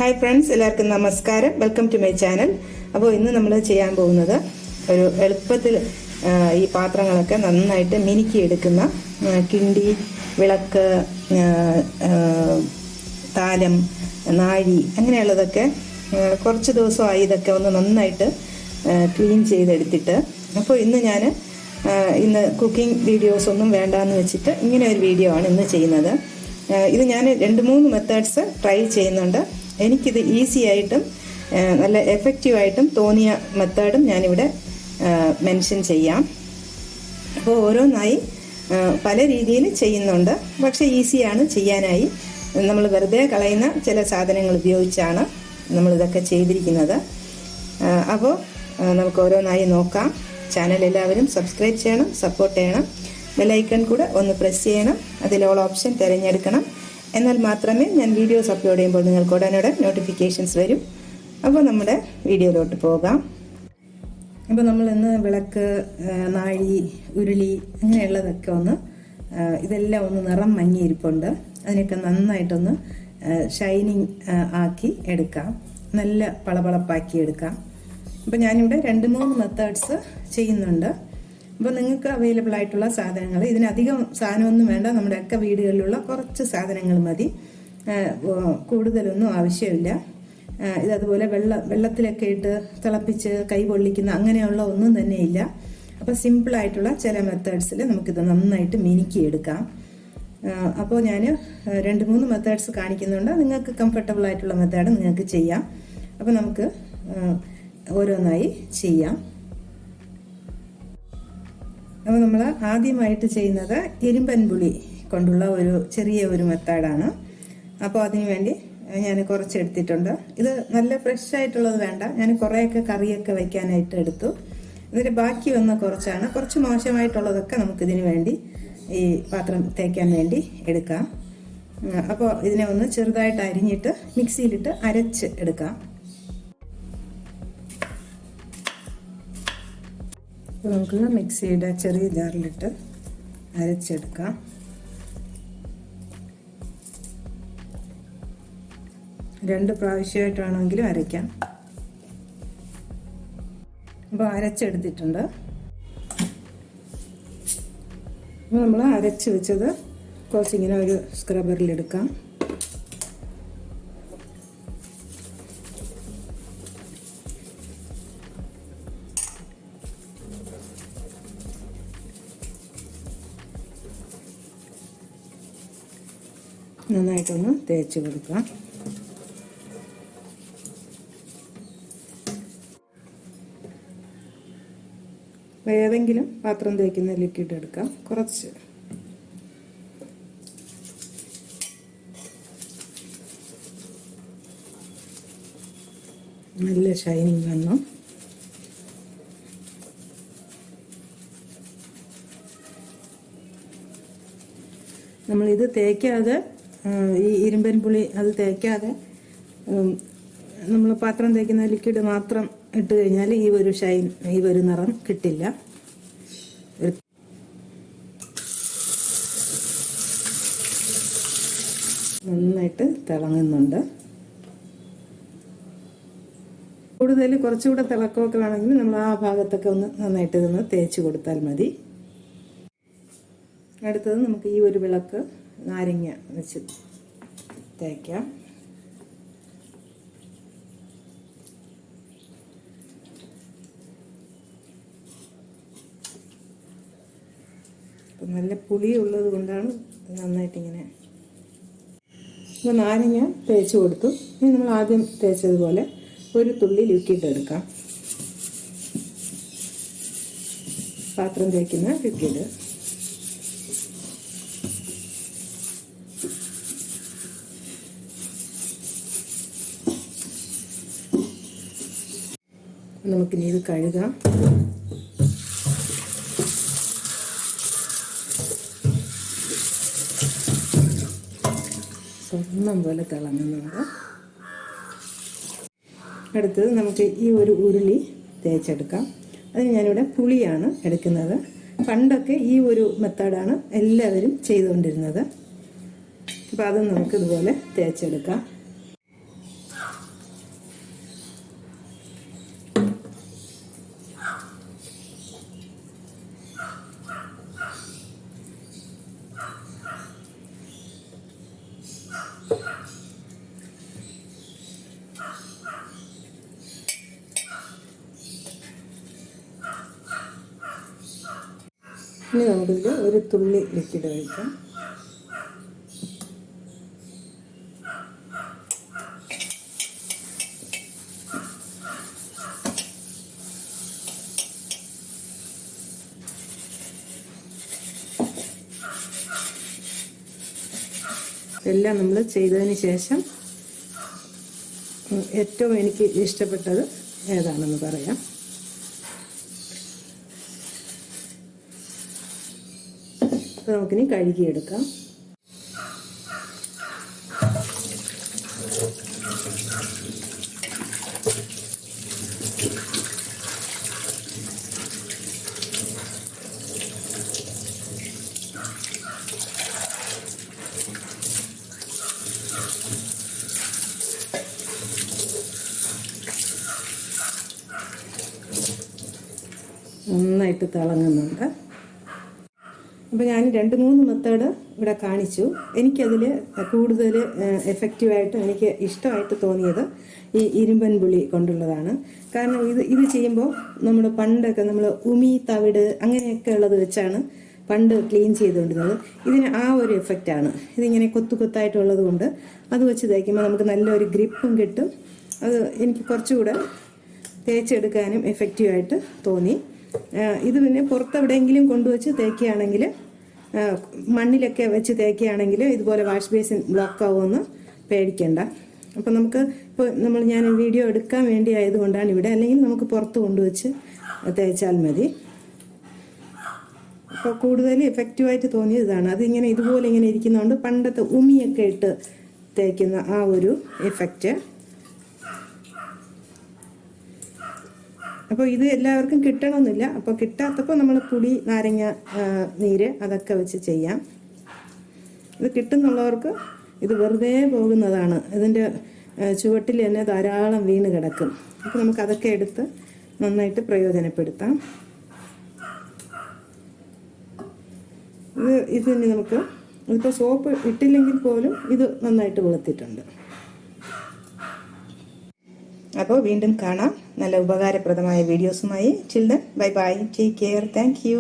Hi friends, എല്ലാവർക്കും നമസ്കാരം. Welcome to my channel. അപ്പോൾ ഇന്ന് നമ്മൾ ചെയ്യാൻ പോകുന്നത് ഒരു എളുപ്പത്തിൽ ഈ പാത്രങ്ങളൊക്കെ നന്നായിട്ട് മിനുക്കിയെടുക്കുന്ന കിണ്ടി, വിളക്ക്, താലം, നാഴി അങ്ങനെയുള്ളതൊക്കെ കുറച്ച് ദിവസമായി ഇതൊക്കെ ഒന്ന് നന്നായിട്ട് ക്ലീൻ ചെയ്തെടുത്തിട്ട്. അപ്പോൾ ഇന്ന് കുക്കിംഗ് വീഡിയോസ് ഒന്നും വേണ്ടാന്ന് വെച്ചിട്ട് ഇങ്ങനെ ഒരു വീഡിയോ ആണ് ഇന്ന് ചെയ്യുന്നത്. ഇത് ഞാൻ 2-3 മെത്തേഡ്സ് ട്രൈ ചെയ്യുന്നുണ്ട്. എനിക്കിത് ഈസി ആയിട്ടും നല്ല എഫക്റ്റീവായിട്ടും തോന്നിയ മെത്തേഡും ഞാനിവിടെ മെൻഷൻ ചെയ്യാം. അപ്പോൾ ഓരോന്നായി പല രീതിയിൽ ചെയ്യുന്നുണ്ട്, പക്ഷേ ഈസിയാണ് ചെയ്യാനായി. നമ്മൾ വെറുതെ കളയുന്ന ചില സാധനങ്ങൾ ഉപയോഗിച്ചാണ് നമ്മളിതൊക്കെ ചെയ്തിരിക്കുന്നത്. അപ്പോൾ നമുക്ക് ഓരോന്നായി നോക്കാം. ചാനൽ എല്ലാവരും സബ്സ്ക്രൈബ് ചെയ്യണം, സപ്പോർട്ട് ചെയ്യണം. ബെല്ലൈക്കൺ കൂടെ ഒന്ന് പ്രസ് ചെയ്യണം. അതിൽ ഓൾ ഓപ്ഷൻ തിരഞ്ഞെടുക്കണം. എന്നാൽ മാത്രമേ ഞാൻ വീഡിയോസ് അപ്ലോഡ് ചെയ്യുമ്പോൾ നിങ്ങൾക്ക് ഉടനോടെ നോട്ടിഫിക്കേഷൻസ് വരും. അപ്പോൾ നമ്മുടെ വീഡിയോയിലോട്ട് പോകാം. അപ്പോൾ നമ്മൾ ഇന്ന് വിളക്ക്, നാഴി, ഉരുളി അങ്ങനെയുള്ളതൊക്കെ ഇതെല്ലാം ഒന്ന് നിറം മങ്ങിയിരിപ്പുണ്ട്. അതിനൊക്കെ നന്നായിട്ടൊന്ന് ഷൈനിങ് ആക്കി എടുക്കാം, നല്ല പളപളപ്പാക്കി എടുക്കാം. അപ്പോൾ ഞാനിവിടെ 2-3 മെത്തേഡ്സ് ചെയ്യുന്നുണ്ട്. അപ്പോൾ നിങ്ങൾക്ക് അവൈലബിൾ ആയിട്ടുള്ള സാധനങ്ങൾ, ഇതിനധികം സാധനമൊന്നും വേണ്ട, നമ്മുടെയൊക്കെ വീടുകളിലുള്ള കുറച്ച് സാധനങ്ങൾ മതി, കൂടുതലൊന്നും ആവശ്യമില്ല. ഇതതുപോലെ വെള്ളത്തിലൊക്കെ ഇട്ട് തിളപ്പിച്ച് കൈ പൊള്ളിക്കുന്ന അങ്ങനെയുള്ള ഒന്നും തന്നെ ഇല്ല. അപ്പോൾ സിമ്പിളായിട്ടുള്ള ചില മെത്തേഡ്സിൽ നമുക്കിത് നന്നായിട്ട് മിനുക്കിയെടുക്കാം. അപ്പോൾ ഞാൻ 2-3 മെത്തേഡ്സ് കാണിക്കുന്നുണ്ട്. നിങ്ങൾക്ക് കംഫർട്ടബിൾ ആയിട്ടുള്ള മെത്തേഡ് നിങ്ങൾക്ക് ചെയ്യാം. അപ്പോൾ നമുക്ക് ഓരോന്നായി ചെയ്യാം. അപ്പോൾ നമ്മൾ ആദ്യമായിട്ട് ചെയ്യുന്നത് ഇരുമ്പൻ പുളി കൊണ്ടുള്ള ചെറിയ ഒരു മെത്തേഡാണ്. അപ്പോൾ അതിനു വേണ്ടി ഞാൻ കുറച്ച് എടുത്തിട്ടുണ്ട്. ഇത് നല്ല ഫ്രഷ് ആയിട്ടുള്ളത് വേണ്ട, ഞാൻ കുറേയൊക്കെ കറിയൊക്കെ വയ്ക്കാനായിട്ട് എടുത്തു. ഇതിൻ്റെ ബാക്കി വന്ന കുറച്ച് മോശമായിട്ടുള്ളതൊക്കെ നമുക്കിതിന് വേണ്ടി ഈ പാത്രം തേക്കാൻ വേണ്ടി എടുക്കാം. അപ്പോൾ ഇതിനെ ഒന്ന് ചെറുതായിട്ട് അരിഞ്ഞിട്ട് മിക്സിയിലിട്ട് അരച്ച് എടുക്കാം. അപ്പോൾ നമുക്ക് മിക്സിയുടെ ചെറിയ ജാറിലിട്ട് അരച്ചെടുക്കാം. രണ്ട് പ്രാവശ്യമായിട്ടാണെങ്കിലും അരയ്ക്കാം. അപ്പോൾ അരച്ചെടുത്തിട്ടുണ്ട്. അപ്പോൾ നമ്മൾ അരച്ച് വെച്ചത് കുറച്ചിങ്ങനെ ഒരു സ്ക്രബറിലെടുക്കാം. നന്നായിട്ടൊന്ന് തേച്ച് കൊടുക്കാം. ഏതെങ്കിലും പാത്രം തേക്കുന്ന ലിക്വിഡ് എടുക്കാം, കുറച്ച്. നല്ല ഷൈനിങ് വന്നു. നമ്മളിത് തേക്കാതെ, ഈ ഇരുമ്പൻ പുളി അത് തേക്കാതെ നമ്മൾ പാത്രം തേക്കുന്ന ലിക്വിഡ് മാത്രം ഇട്ട് കഴിഞ്ഞാൽ ഈ ഒരു നിറം കിട്ടില്ല. നന്നായിട്ട് തിളങ്ങുന്നുണ്ട്. കുറച്ചുകൂടെ തിളക്കമൊക്കെ വേണമെങ്കിൽ നമ്മൾ ആ ഭാഗത്തൊക്കെ ഒന്ന് നന്നായിട്ട് ഇതൊന്ന് തേച്ച് കൊടുത്താൽ മതി. അടുത്തത് നമുക്ക് ഈ ഒരു വിളക്ക് നാരങ്ങ വെച്ച് തേക്കാം. അപ്പം നല്ല പുളിയുള്ളത് കൊണ്ടാണ് നന്നായിട്ടിങ്ങനെ. അപ്പോൾ നാരങ്ങ തേച്ച് കൊടുത്തു. ഇനി നമ്മൾ ആദ്യം തേച്ചതുപോലെ ഒരു തുള്ളി ലിക്വിഡ് എടുക്കാം. പാത്രം തേക്കുന്ന ലിക്വിഡ്. നമുക്കിനി ഇത് കഴുകാം. സ്വർണ്ണം പോലെ തിളങ്ങുന്നുണ്ട്. അടുത്തത് നമുക്ക് ഈ ഒരു ഉരുളി തേച്ചെടുക്കാം. അതിന് ഞാനിവിടെ പുളിയാണ് എടുക്കുന്നത്. പണ്ടൊക്കെ ഈ ഒരു മെത്തേഡാണ് എല്ലാവരും ചെയ്തുകൊണ്ടിരുന്നത്. അപ്പോൾ അത് നമുക്ക് ഇതുപോലെ തേച്ചെടുക്കാം. ഇനി നമുക്കിതിൽ ഒരു തുള്ളി ലിക്വിഡ് ഒഴിക്കാം. എല്ലാം നമ്മൾ ചെയ്തതിന് ശേഷം ഏറ്റവും എനിക്ക് ഇഷ്ടപ്പെട്ടത് ഏതാണെന്ന് പറയാം. അപ്പോൾ നമുക്കിനി കഴുകിയെടുക്കാം. നന്നായിട്ട് തിളങ്ങുന്നുണ്ട്. അപ്പോൾ ഞാൻ 2-3 മെത്തേഡ് ഇവിടെ കാണിച്ചു. എനിക്കതിൽ കൂടുതൽ എഫക്റ്റീവായിട്ട് എനിക്ക് ഇഷ്ടമായിട്ട് തോന്നിയത് ഈ ഇരുമ്പൻ പുളി കൊണ്ടുള്ളതാണ്. കാരണം ഇത് ചെയ്യുമ്പോൾ നമ്മൾ പണ്ടൊക്കെ നമ്മൾ ഉമി തവിട് അങ്ങനെയൊക്കെ ഉള്ളത് വെച്ചാണ് പണ്ട് ക്ലീൻ ചെയ്തുകൊണ്ടിരുന്നത്. ഇതിന് ആ ഒരു എഫക്റ്റാണ്. ഇതിങ്ങനെ കൊത്തായിട്ടുള്ളത് കൊണ്ട് അത് വെച്ച് തേക്കുമ്പോൾ നമുക്ക് നല്ലൊരു ഗ്രിപ്പും കിട്ടും. അത് എനിക്ക് കുറച്ചുകൂടെ തേച്ചെടുക്കാനും എഫക്റ്റീവായിട്ട് തോന്നി. ഇത് പിന്നെ പുറത്തെവിടെയെങ്കിലും കൊണ്ടുവച്ച് തേക്കുകയാണെങ്കിൽ, മണ്ണിലൊക്കെ വെച്ച് തേക്കുകയാണെങ്കിൽ ഇതുപോലെ വാഷ് ബേസിൻ ബ്ലോക്ക് ആവുമെന്ന് പേടിക്കേണ്ട. അപ്പം നമുക്ക് ഇപ്പോൾ ഞാൻ വീഡിയോ എടുക്കാൻ വേണ്ടി ആയതുകൊണ്ടാണ് ഇവിടെ, അല്ലെങ്കിൽ നമുക്ക് പുറത്ത് കൊണ്ടുവച്ച് തേച്ചാൽ മതി. അപ്പോൾ കൂടുതൽ എഫക്റ്റീവായിട്ട് തോന്നിയത് ഇതാണ്. അതിങ്ങനെ ഇതുപോലെ ഇങ്ങനെ ഇരിക്കുന്നതുകൊണ്ട് പണ്ടത്തെ ഉമിയൊക്കെ ഇട്ട് തേക്കുന്ന ആ ഒരു എഫക്റ്റ്. അപ്പോൾ ഇത് എല്ലാവർക്കും കിട്ടണമെന്നില്ല. അപ്പോൾ കിട്ടാത്തപ്പോൾ നമ്മൾ പുളി, നാരങ്ങ നീര് അതൊക്കെ വെച്ച് ചെയ്യാം. ഇത് കിട്ടുന്നുള്ളവർക്ക് ഇത് വെറുതെ പോകുന്നതാണ്. ഇതിൻ്റെ ചുവട്ടിൽ തന്നെ ധാരാളം വീണ് കിടക്കും. അപ്പോൾ നമുക്കതൊക്കെ എടുത്ത് നന്നായിട്ട് പ്രയോജനപ്പെടുത്താം. ഇതിന് നമുക്ക് ഇപ്പോൾ സോപ്പ് ഇട്ടില്ലെങ്കിൽ പോലും ഇത് നന്നായിട്ട് വെളുത്തിട്ടുണ്ട്. അപ്പോൾ വീണ്ടും കാണാം നല്ല ഉപകാരപ്രദമായ വീഡിയോസുമായി. Till then bye bye, take care, thank U.